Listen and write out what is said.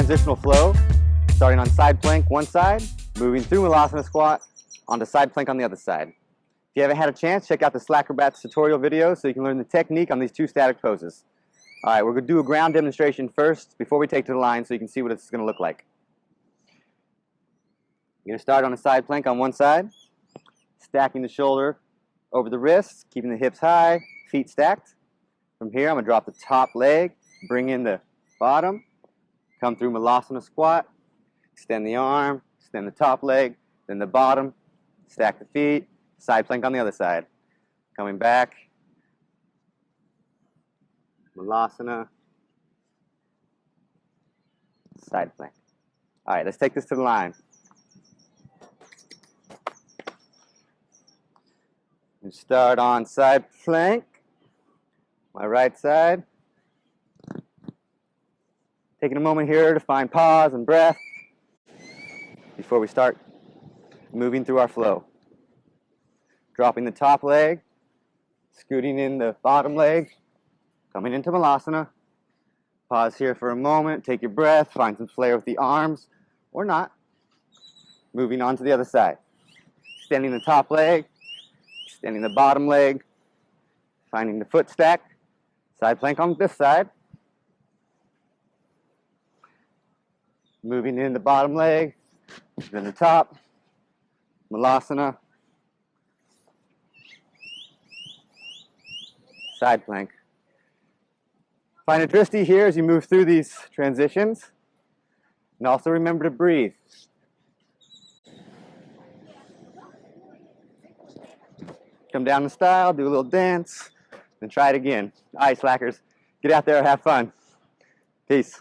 transitional flow, starting on side plank one side, moving through Malasana squat onto side plank on the other side. If you haven't had a chance, check out the SLACKROBATS tutorial video so you can learn the technique on these two static poses. Alright, we're going to do a ground demonstration first before we take to the line so you can see what it's going to look like. You're going to start on a side plank on one side, stacking the shoulder over the wrists, keeping the hips high, feet stacked. From here, I'm going to drop the top leg, bring in the bottom, come through Malasana squat, extend the arm, extend the top leg, then the bottom, stack the feet, side plank on the other side. Coming back, Malasana, side plank. All right, let's take this to the line. And start on side plank, my right side. Taking a moment here to find pause and breath before we start moving through our flow. Dropping the top leg, scooting in the bottom leg, coming into Malasana. Pause here for a moment, take your breath, find some flair with the arms, or not. Moving on to the other side. Extending the top leg, extending the bottom leg, finding the foot stack, side plank on this side. Moving in the bottom leg, then the top, Malasana, side plank. Find a drishti here as you move through these transitions. And also remember to breathe. Come down in style, do a little dance, then try it again. All right, slackers, get out there and have fun. Peace.